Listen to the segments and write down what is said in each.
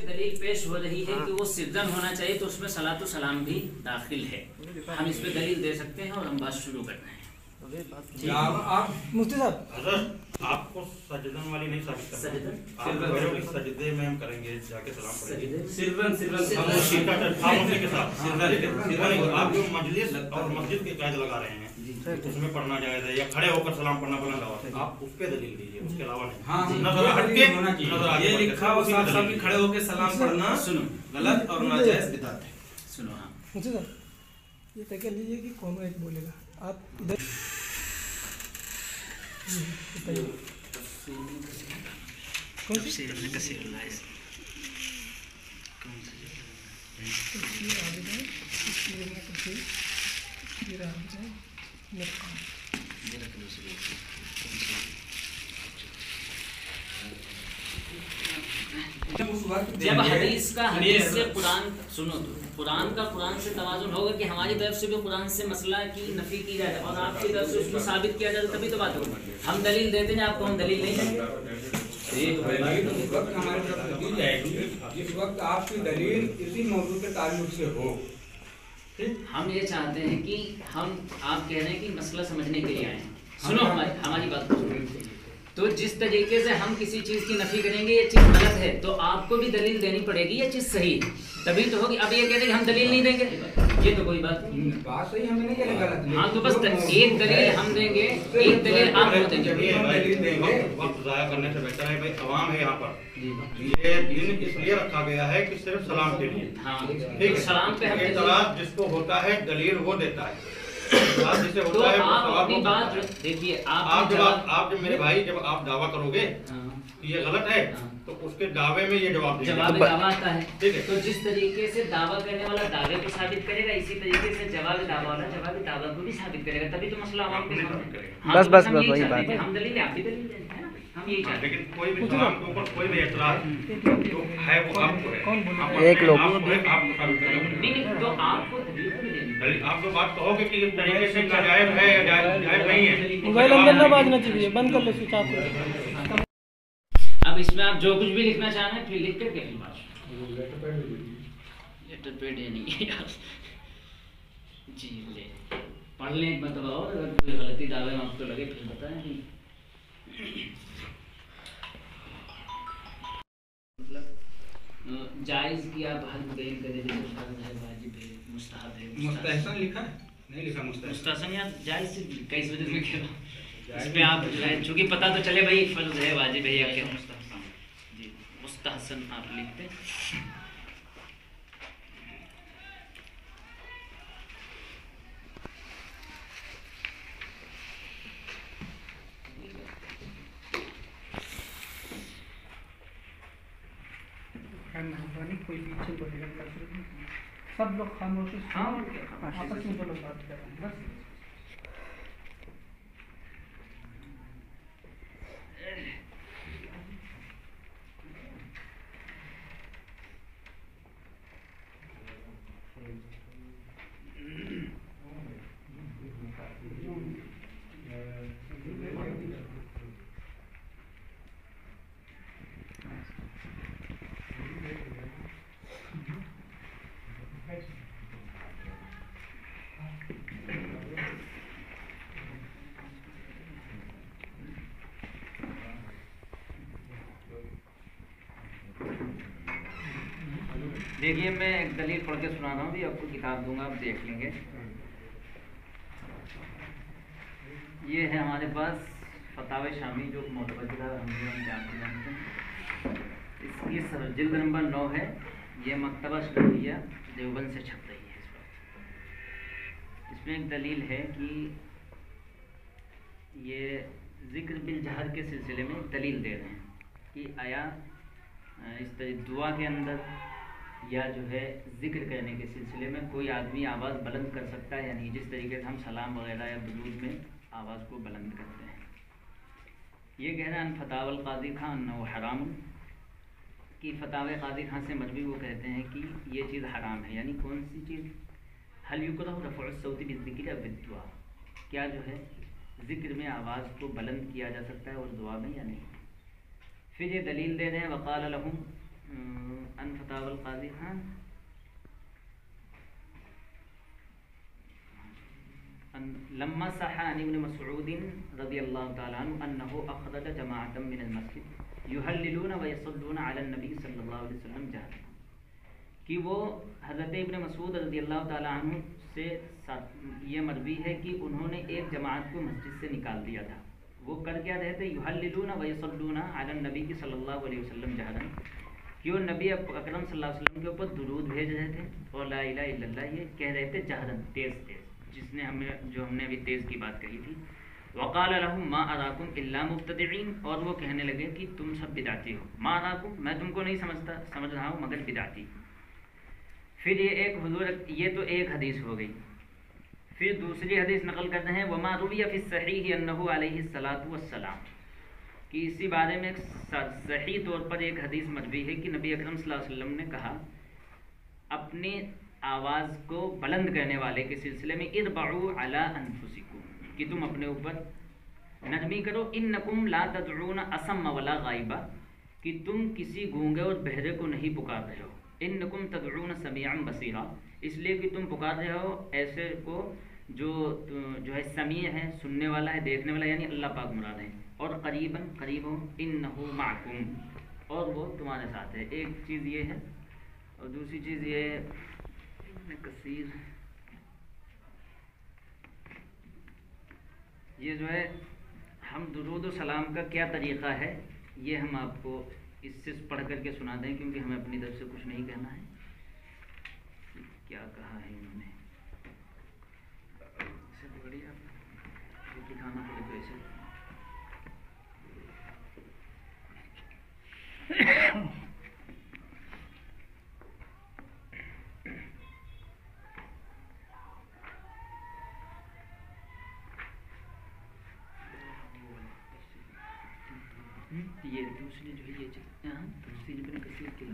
दलील पेश हो रही है कि वो सिर्जन होना चाहिए, तो उसमें सलातो सलाम भी दाखिल है। हम इस पे दलील दे सकते हैं और हम बात शुरू कर रहे हैं। आप मुफ्ती साहब हजरत आपको सजदन वाली नहीं साबित करना, सजदे में हम करेंगे जाके सलाम पढ़ेंगे खामोशी के साथ। आप जो मजलिस और मस्जिद के कायदे लगा रहे हैं उसमें पढ़ना जायज है, या खड़े होकर सलाम पढ़ना बुलंद आवाज से, आप उस पे दलील दीजिए, उसके अलावा नहीं। हाँ, नजर हटके होना चाहिए। नजर आगे ये लिखा हो साफ साफ कि खड़े होकर सलाम पढ़ना सुनो गलत और नाजायज बिदात है। सुनो, हाँ मुफ्ती साहब ये तय कर लीजिए कि कौन एक बोलेगा। आप इधर बताइए कौन सी जब हदीस का हदीस से कुरान सुनो, तो कुरान का कुरान से तवाजुन होगा कि हमारी तरफ से भी कुरान से मसला की नफी की जाए और आपकी तरफ से उसको साबित किया जाए, तभी तो बात होगी। हम दलील देते हैं, आपको हम दलील नहीं देंगे। इस वक्त हमारी तरफ दी जाएगी जिस वक्त आपकी दलील इसी मौजूद के ताल्लुक से हो। हम ये चाहते हैं कि हम आप कह रहे हैं कि मसला समझने के लिए आए हैं। सुनो हमारी बात को सुनो। तो जिस तरीके से हम किसी चीज की नफी करेंगे ये चीज गलत है, तो आपको भी दलील देनी पड़ेगी ये चीज सही है, तभी तो होगी। अब ये कहते हैं कि हम दलील नहीं देंगे, ये तो कोई बात नहीं। बात सही हमें नहीं कहना गलत। हाँ तो बस एक दलील हम देंगे, एक दलील आप देंगे। वक्त जाया करने से बेहतर है भाई, अवाम है यहाँ पर, ये दिन इसलिए रखा गया है कि सिर्फ सलाम के लिए। हाँ ठीक है, सलाम पे हम एतराज जिसको होता है दलील वो देता है। जिसे तो होता है आप अपनी बात देखिए, आप जब मेरे भाई जब आप दावा करोगे कि ये गलत है तो उसके दावे में ये जवाब दावा आता है। ठीक है, तो जिस तरीके से दावा करने वाला दावे को साबित करेगा, इसी तरीके से जवाब दावा वाला जवाब दावा को भी साबित करेगा, तभी तो मसला आवाम के सामने करेगा। बस वही बात है। हम दलील आप भी दलील देंगे, है ना? हम यही चाहते हैं। लेकिन कोई भी सलाम के ऊपर कोई भी एतराज जो है वो आपको है, एक लोग नहीं तो आपको दलील भी देनी। आप जो बात कहोगे कि इस तरीके से नाजायज है या जायज नहीं है, मोबाइल अंदर ना बाजना चाहिए, बंद कर लो स्विच ऑफ। अब इसमें आप जो कुछ भी लिखना चाह रहे हैं फिर लिख कर लेटर पेड है नहीं यार जी, ले पढ़ लें एक मतलब, और अगर कोई गलती दावे में आपको लगे फिर बताएं। मतलब जायज़ की आप हद बयान करें, जैसे फर्ज है, वाजिब है, मुस्तहब है। मुस्तहसन लिखा है, नहीं लिखा मुस्तहसन या जायज़ से कई वजह से कह रहा हूँ, इस पे आप जो है चूँकि पता तो चले भाई फर्ज है, वाजिब है या क्या मुस्तहसन जी, मुस्तहसन आप लिखते हैं। कोई पीछे बोलेगा, सब लोग खामोशी से आपस में दोनों बात कर रहे हैं बस। देखिए मैं एक दलील पढ़ के सुना रहा हूँ, आपको किताब दूंगा, आप देख लेंगे। ये है हमारे पास फतावे शामी जो मोतबर किताब हम जानते हैं, इसकी जिल्द नंबर 9 है। ये मकतबा सुन्निया देवबंद से छप रही है इस वक्त। इसमें एक दलील है कि ये ज़िक्र बिल जहर के सिलसिले में दलील दे रहे हैं कि आया इस दुआ के अंदर या जो है ज़िक्र करने के सिलसिले में कोई आदमी आवाज़ बुलंद कर सकता है या नहीं, जिस तरीके से हम सलाम वगैरह या दुरूद में आवाज़ को बुलंद करते हैं। ये कह रहे हैं फतावल कादी खान न हराम कि फतावे कादी खान से मजबूरी वो कहते हैं कि ये चीज़ हराम है। यानी कौन सी चीज़? हल युकरह रफ़उ सौती बिज़्ज़िक्र अव बिद्दुआ, क्या जो है ज़िक्र में आवाज़ को बुलंद किया जा सकता है और दुआ में या नहीं। फिर ये दलील दे रहे हैं वक़ाल लहुम अन फतावल काजी हाँ लम्मा सहा अन इब्न मसऊद रज़ियल्लाहु तआला अन्हु अन्नहु अखरज जमाअतन मिनल मस्जिद युहल्लिलूना व यसल्लूना अला नबी सल्लल्लाहु अलैहि वसल्लम जहरा, कि वो हज़रत इब्न मसऊद रज़ियल्लाहु तआला अन्हु से ये मरवी है कि उन्होंने एक जमात को मस्जिद से निकाल दिया था। वो कर क्या रहे थे? युहल्लिलूना व यसल्लूना अला नबी सल्लल्लाहु अलैहि वसल्लम जहरन, कि वो नबी अकरम सल्लल्लाहु अलैहि वसल्लम के ऊपर दुरूद भेज रहे थे और ला इलाहा इल्लल्लाह ये कह रहे थे जहरन, तेज़ तेज़, जिसने हमने अभी तेज़ की बात कही थी। वक़ाल लहुम मा अराकुम इल्ला मुब्तदिईन, और वो कहने लगे कि तुम सब बिदाती हो। मा अराकुम, मैं तुमको नहीं समझ रहा हूँ मगर बिदाती। फिर ये एक हुजूर, ये तो एक हदीस हो गई। फिर दूसरी हदीस नकल करते हैं वमा रुविया फी सहीह अन्नहु अलैहि सलातु वस्सलाम, कि इसी बारे में सही तौर पर एक हदीस मरवी है कि नबी अकरम सल्लल्लाहु अलैहि वसल्लम ने कहा अपनी आवाज़ को बुलंद करने वाले के सिलसिले में इरबऊ अला अनफुसिकुम, कि तुम अपने ऊपर नरमी करो। इन्नकुम ला तदऊना असम्म वला गाइबा, कि तुम किसी गूंगे और बहरे को नहीं पुकार रहे हो। इन्नकुम तदऊना समीअन बसीरा, इसलिए कि तुम पुकार रहे हो ऐसे को जो है समीअ है, सुनने वाला है, देखने वाला, यानी अल्लाह पाक मुराद है। और करीबन करीब हो, इन्नहु माकुम, और वो तुम्हारे साथ है। एक चीज़ ये है और दूसरी चीज़ ये कसीर, ये जो है हम दुरूद व सलाम का क्या तरीक़ा है ये हम आपको इससे पढ़ करके सुना दें, क्योंकि हमें अपनी तरफ से कुछ नहीं कहना है। क्या कहा है इन्होंने, इसे पकड़िए आप, दिखाना पड़े तो ऐसे। ये दूसरी जो है ये दूसरी जो कसीर के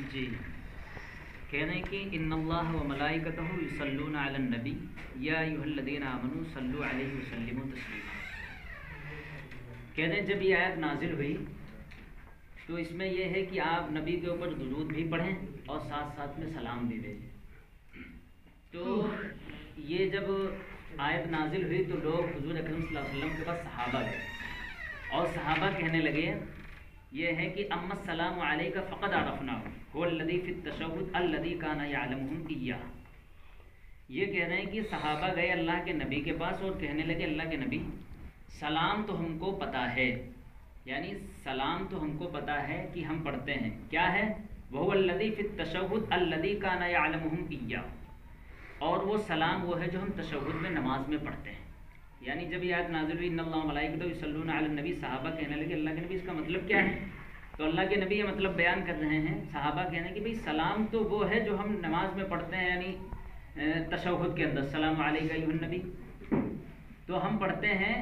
जी कह रहे हैं कि इन्नल्लाह व मलाइकतहु युसल्लूना अलन नबी या अय्युहल्लज़ीना आमनू सल्लू अलैहि व सल्लिमू तस्लीमा। कह रहे हैं जब ये आयत नाजिल हुई तो इसमें यह है कि आप नबी के ऊपर दुरूद भी पढ़ें और साथ साथ में सलाम भी भेजें। तो ये जब आयत नाजिल हुई तो लोग हुजूर अकरम सल्लल्लाहु अलैहि वसल्लम के पास सहाबा गए और सहाबा कहने लगे ये है कि अम्मा सलाम अलैका फ़क़द अरफ़नाहु हुवल्लज़ी फ़ी तशहुद अल्लज़ी काना यअलमुहुम इय्याह। ये कह रहे हैं कि सहाबा गए अल्लाह के नबी के पास और कहने लगे अल्लाह के नबी सलाम तो हमको पता है, यानी सलाम तो हमको पता है कि हम पढ़ते हैं, क्या है वहुवल्लज़ी फ़ी तशहुद अल्लज़ी काना यअलमुहुम इय्याह, और वो सलाम वो है जो हम तशहुद में नमाज में पढ़ते हैं। यानी जब ये आयत नाज़िल हुई इन्नल्लाह व मलाइकतहु युसल्लूना अलन नबी, सहाबा कहने लगे अल्लाह के नबी इसका मतलब क्या है? तो अल्लाह के नबी ये मतलब बयान कर रहे हैं। सहाबा कहने कि भाई सलाम तो वो है जो हम नमाज में पढ़ते हैं, यानी तशहुद के अंदर सलाम अलैका अय्युहन नबी तो हम पढ़ते हैं,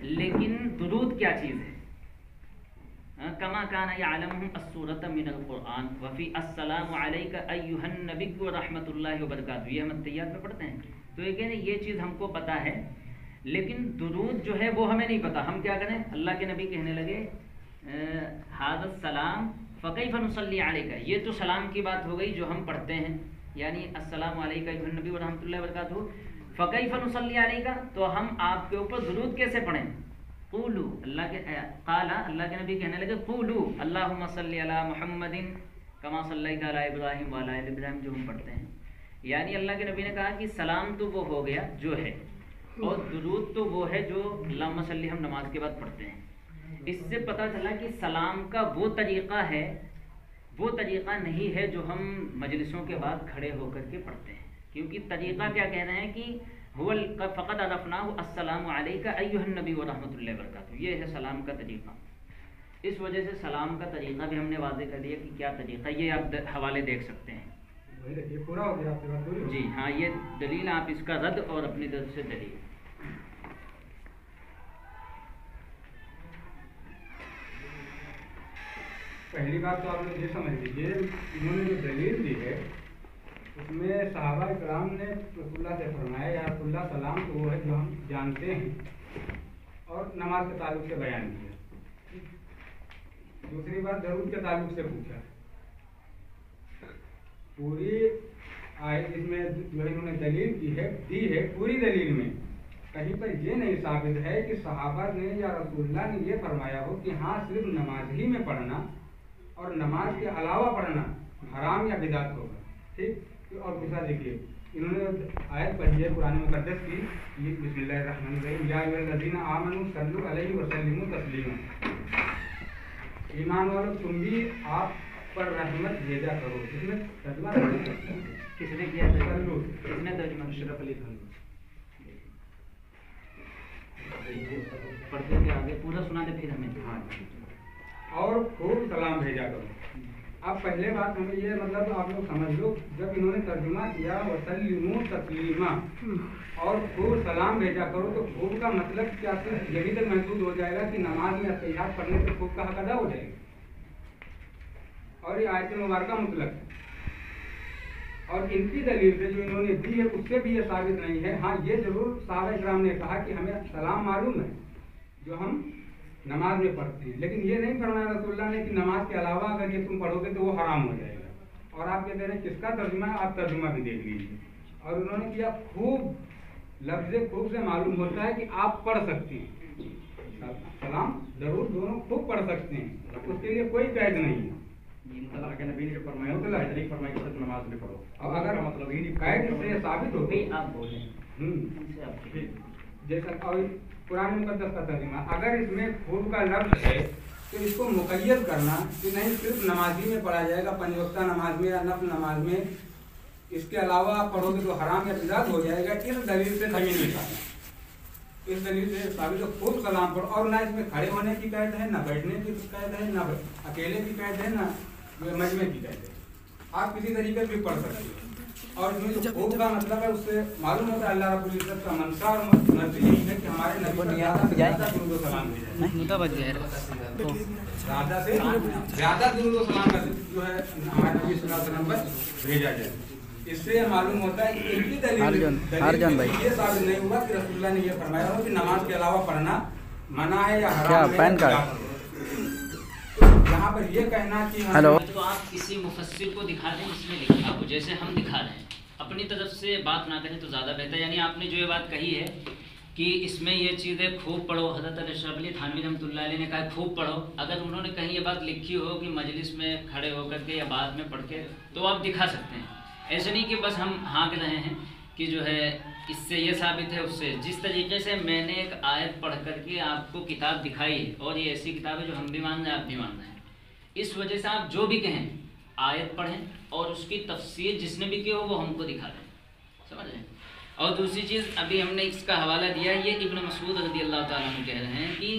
लेकिन दुरूद क्या चीज़ है? कमा काना यअलमुहुम अस्सूरत मिनल कुरान व फी अस्सलामु अलैका अय्युहन नबी व रहमतुल्लाहि व बरकातहू, ये हम तैयार में पढ़ते हैं। तो ये कहने ये चीज़ हमको पता है, लेकिन दुरूद जो है वो हमें नहीं पता, हम क्या करें? अल्लाह के नबी कहने लगे हाज़ा सलाम फ़कैफ़ नुसल्ली अलैका, ये तो सलाम की बात हो गई जो हम पढ़ते हैं, यानी अस्सलामु अलैका अय्युहन नबी व रहमतुल्लाहि व बरकातहू। फ़कैफ़ नुसल्ली अलैका, तो हम आपके ऊपर दुरूद कैसे पढ़ें? क़ूलू, अल्लाह के नबी कहने लगे क़ूलू अल्लाहुम्मा सल्ली अला मुहम्मदिन कमा सल्लैता अला इब्राहीम व अला आलि इब्राहीम, जो हम पढ़ते हैं। यानी अल्लाह के नबी ने कहा कि सलाम तो वो हो गया जो है, और दुरूद तो वो है जो अल्लाहुम्मा सल्ली हम नमाज के बाद पढ़ते हैं। इससे पता चला कि सलाम का वो तरीक़ा है, वो तरीक़ा नहीं है जो हम मजलिसों के बाद खड़े होकर के पढ़ते हैं। क्योंकि तरीक़ा क्या कह रहे हैं कि فقط عرفناه السلام علیکہ ایھا النبی ورحمۃ اللہ وبرکاتہ. یہ ہے سلام کا طریقہ. اس وجہ سے سلام کا طریقہ بھی ہم نے واضح کر دیا کہ کیا طریقہ. یہ آپ حوالے دیکھ سکتے ہیں. یہ پورا ہو گیا آپ کے بات. جی ہاں یہ دلیل آپ اس کا رد اور اپنی طرف سے دلیل. پہلی بات تو آپ نے یہ سمجھ لیجیے انہوں نے جو دلیل دی ہے اس میں صحابہ کرام نے رسول اللہ سے فرمایا یا رسول اللہ سلام تو وہ ہے جو ہم جانتے ہیں اور نماز کے تعلق سے بیان کیا. دوسری بات درود کے تعلق سے پوچھا. پوری آیت اس میں جو انہوں نے دلیل دی ہے پوری دلیل میں کہیں پر یہ نہیں ثابت ہے کہ صحابہ نے یا رسول اللہ نے یہ فرمایا ہو کہ ہاں صرف نماز ہی میں پڑھنا اور نماز کے علاوہ پڑھنا حرام یا بدعت ہوگا. ٹھیک. اور دوسرا دیکھیے انہوں نے آیت پڑھی ہے قرآن مقدس کی بسم اللہ الرحمن الرحیم یا ایھا الذین آمنوا صلوا علیہ وسلموا تسلیما. ایمان والو تم بھی آپ پر رحمت بھیجا کرو. اس میں ترجمہ کس نے کیا؟ کس نے ترجمہ؟ اشرف علی خان. پڑھتے تھے آگے پورا سنا دے پھر ہمیں. ہاں اور خوب سلام بھیجا کرو. اب پہلے بات ہمیں یہ مطلب آپ لوگ سمجھ لو جب انہوں نے ترجمہ کیا وسلموا تسلیما اور خوب سلام بھیجا کرو تو خوب کا مطلب کیا صرف یہی تک محسوس ہو جائے گا کہ نماز میں تحیات پڑھنے سے خوب کا حق ادا ہو جائے گا اور یہ آیت مبارکہ مطلق ہے. اور ان کی دلیل سے جو انہوں نے دی ہے اس سے بھی یہ ثابت نہیں ہے. ہاں یہ ضرور صحابہ کرام نے کہا کہ ہمیں سلام معلوم ہے جو ہم نماز میں پڑھتے ہیں لیکن یہ نہیں فرمایا رسول اللہ نے کہ نماز کے علاوہ اگر یہ تم پڑھو گے تو وہ حرام ہو جائے گا. اور آپ کہتے ہیں کس کا ترجمہ ہے؟ آپ ترجمہ بھی دیکھ لیجیے. اور انہوں نے کیا خوب لفظ خوب سے معلوم ہوتا ہے کہ آپ پڑھ سکتے ہیں سلام ضرور دونوں خوب پڑھ سکتے ہیں. اس کے لیے کوئی قید نہیں ہے. اللہ کے نبی نے فرمایا کہ نماز میں پڑھو. اب اگر مطلب قید سے ثابت ہو گئی آپ بولیں جیسا قرآن مقدس کا ترجمہ اگر اس میں خوب کا لفظ ہے تو اس کو مقید کرنا کہ نہیں صرف نمازی میں پڑھا جائے گا 5 وقتہ نماز میں یا نفل نماز میں اس کے علاوہ آپ پڑھو گے تو حرام یا بدعت ہو جائے گا. اس دلیل سے نہیں نکالنا. اس دلیل سے ثابت ہے خوب سلام پڑھو. اور نہ اس میں کھڑے ہونے کی قید ہے نہ بیٹھنے کی قید ہے نہ اکیلے کی قید ہے نہ مجمع کی قید ہے. آپ کسی طریقے سے بھی پڑھ سکتے ہیں. اور اس میں جو خوب کا مطلب ہے اس سے معلوم ہوتا ہے اللہ رب العزت کا منشا اور مرضی یہی ہے کہ ہمارے نبی پر درود و سلام زیادہ سے زیادہ درود و سلام کا جو ہے ہمارے نبی صلی اللہ علیہ وسلم پر بھیجا جائے. اس سے یہ معلوم ہوتا ہے کہ ان کی دلیل یہ ثابت نہیں ہوا کہ رسول اللہ نے یہ فرمایا ہو کہ نماز کے علاوہ پڑھنا منع ہے یا حرام ہے. یہاں پر یہ کہنا کہ تو آپ کسی مفسر کو دکھا دیں اس میں لکھا ہو جیسے ہم دکھا رہے ہیں. اپنی طرف سے بات نہ کریں تو زیادہ بہتر. یعنی آپ نے جو یہ بات کہی ہے کہ اس میں یہ چیزیں خوب پڑھو. حضرت اشرف علی تھانوی رحمۃ اللہ علیہ نے کہا خوب پڑھو. اگر انہوں نے کہیں یہ بات لکھی ہو کہ مجلس میں کھڑے ہو کر کے یا بعد میں پڑھ کے تو آپ دکھا سکتے ہیں. ایسے نہیں کہ بس ہم ہانک رہے ہیں کہ جو ہے اس سے یہ ثابت ہے اس سے. جس طریقے سے میں نے ایک آیت پڑھ کر کے آپ کو کتاب دکھائی ہے اور یہ ایسی کتاب ہے جو ہم بھی مان رہے ہیں آپ بھی مان رہے ہیں. اس وجہ سے آپ جو بھی کہیں آیت پڑھیں اور اس کی تفسیر جس نے بھی کی ہو وہ ہم کو دکھا دیں. سمجھ رہے ہیں. اور دوسری چیز ابھی ہم نے اس کا حوالہ دیا. یہ ابن مسعود رضی اللہ تعالیٰ عنہ کہہ رہے ہیں کہ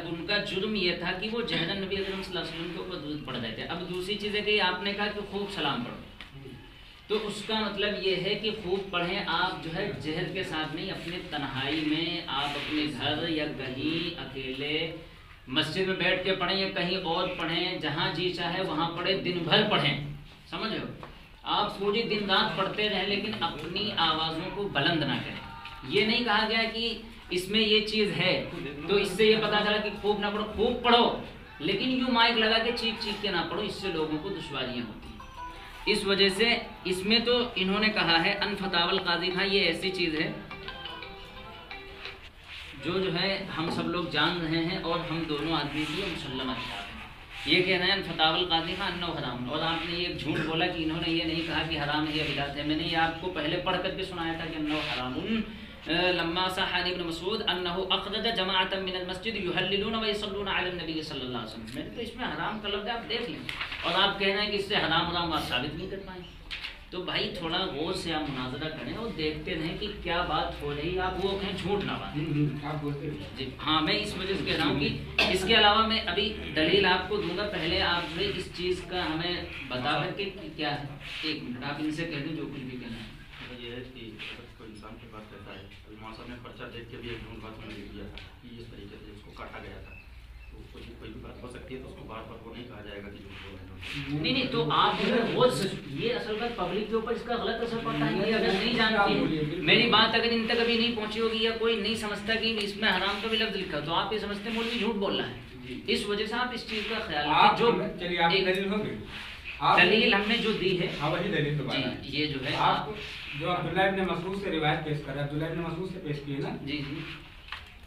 ان کا جرم یہ تھا کہ وہ جہرن نبی اکرم صلی اللہ علیہ وسلم کے اوپر درود پڑھ رہے تھے. اب دوسری چیز ہے کہ آپ نے کہا کہ خوب سلام پڑھو تو اس کا مطلب یہ ہے کہ خوب پڑھیں آپ جو ہے جہر کے ساتھ نہیں. اپنے تنہائی میں آپ اپنے گھر یا کہیں اکیلے مسجد میں بیٹھ کے پڑھیں یا کہیں اور پڑھیں جہاں جی چاہے وہاں پڑھیں دن بھر پڑھیں. سمجھ ہو آپ پوری دن رات پڑھتے رہیں لیکن اپنی آوازوں کو بلند نہ کریں. یہ نہیں کہا گیا کہ اس میں یہ چیز ہے تو اس سے یہ پتا چلا کہ خوب نہ پڑھو. خوب پڑھو لیکن یوں مائک لگا کے چیخ چیخ کے نہ پڑھو. اس سے لوگوں کو دشواریاں ہوتی ہیں. اس وجہ سے اس میں تو انہوں نے کہا ہے ان فتاوی القاضی. ہاں یہ ایسی چیز ہے جو ہے ہم سب لوگ جان رہے ہیں اور ہم دونوں آدمی بھی مسلمہ کتاب ہیں. یہ کہنا ہے فتاوی القاضی کا انہ حرام. اور آپ نے یہ جھوٹ بولا کہ انہوں نے یہ نہیں کہا کہ حرام ہے یا بدعت ہے. میں نے یہ آپ کو پہلے پڑھ کر کے سنایا تھا کہ انہ حرام. لما صح عن ابن مسعود انہ اخرج جماعۃ من المسجد یحللون ویصلون علی النبی صلی اللہ علیہ وسلم. میں نے تو اس میں حرام کا لفظ آپ دیکھ لیں اور آپ کہنا ہے کہ اس سے حرام آپ ثابت نہیں کر پائیں. تو بھائی تھوڑا غور سے آپ مناظرہ کریں اور دیکھتے رہیں کہ کیا بات ہو رہی ہے، آپ وہ کہیں جھوٹ نہ بات آپ بولتے جی ہاں میں اس وجہ سے کہہ رہا ہوں کہ اس کے علاوہ میں ابھی دلیل آپ کو دوں گا، پہلے آپ نے اس چیز کا ہمیں بتا کر کے کیا ہے. ایک منٹ آپ ان سے کہہ دیں جو کچھ بھی کہنا ہے. یہ ہے کہ اگر کوئی انسان کے پاس رہتا ہے، ابھی موسم نے پرچہ دیکھ کے بھی ایک بات میں لکھ دیا تھا کہ اس طریقے سے اس کو کاٹا گیا تھا، تو کوئی بھی بات ہو سکتی ہے، تو اس کو بار بار وہ نہیں کہا جائے گا کہ جھوٹ بول رہے ہیں. نہیں تو آپ یہ اصل بات پبلک کے اوپر اس کا غلط اثر پڑتا ہے. یہ اگر نہیں جانتی ہے میری بات، اگر ان تک ابھی نہیں پہنچی ہوگی یا کوئی نہیں سمجھتا کہ اس میں حرام کا بھی لفظ لکھا، تو آپ یہ سمجھتے ہیں مولوی جھوٹ بول رہا ہے. اس وجہ سے آپ اس چیز کا خیال رکھیں. جو دلیل ہم نے جو دی ہے وہی دلیل دوبارہ جی یہ جو ہے آپ جو عبداللہ ابن مسعود سے روایت پیش کر رہے ہیں، عبداللہ ابن مسعود سے پیش کی ہے نا. جی جی.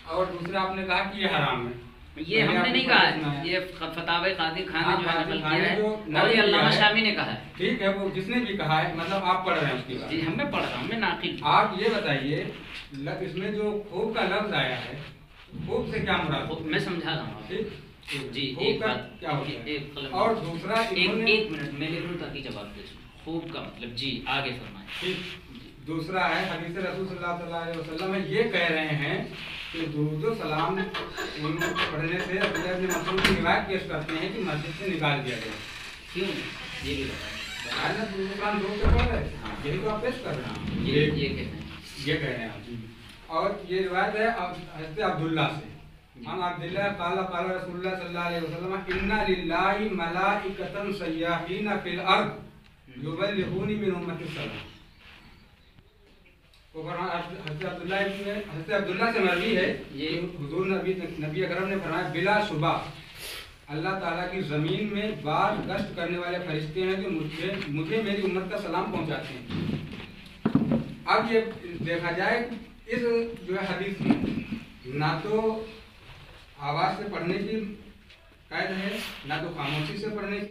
اور دوسرا آپ نے کہا کہ یہ حرام ہے. یہ ہم نے نہیں کہا ہے، یہ فتاوی قاضی خان نے جو ہے نقل کیا ہے اور یہ علامہ شامی نے کہا ہے. ٹھیک ہے، وہ جس نے بھی کہا ہے مطلب آپ پڑھ رہے ہیں اس کی بات. جی ہم میں پڑھ رہا ہوں، میں ناقل. آپ یہ بتائیے اس میں جو خوب کا لفظ آیا ہے، خوب سے کیا مراد؟ میں سمجھا رہا ہوں. ٹھیک جی خوب ایک کا بات کیا ہوتا ہے؟ ایک قلم اور دوسرا ایک منٹ میں لکھ لوں تاکہ جواب دے سکوں. خوب کا مطلب جی آگے فرمائیں. ٹھیک. دوسرا ہے حدیث رسول صلی اللہ علیہ وسلم میں یہ کہہ رہے ہیں کہ درود و سلام پڑھنے سے عبداللہ ابن مسعود کی روایت پیش کرتے ہیں کہ مسجد سے نکال دیا گیا. کیوں یہ بھی بتائیں. درود و سلام دو سے پڑھ رہے ہیں، یہی تو آپ پیش کر رہے ہیں. یہ کہتے ہیں یہ کہہ رہے ہیں آپ. اور یہ روایت ہے حضرت عبداللہ سے. ہم عبداللہ قال قال رسول اللہ صلی اللہ علیہ وسلم ان للہ ملائکۃ سیاحین فی الارض یبلغونی من امتی السلام. حضرت عبداللہ سے مروی ہے یہ حضور نبی اکرم نے فرمایا بلا شبہ اللہ تعالیٰ کی زمین میں بعض گشت کرنے والے فرشتے ہیں جو مجھے میری امت کا سلام پہنچاتے ہیں. اب یہ دیکھا جائے اس جو ہے حدیث میں نہ تو آواز سے پڑھنے کی قید ہے، نہ تو خاموشی سے پڑھنے کی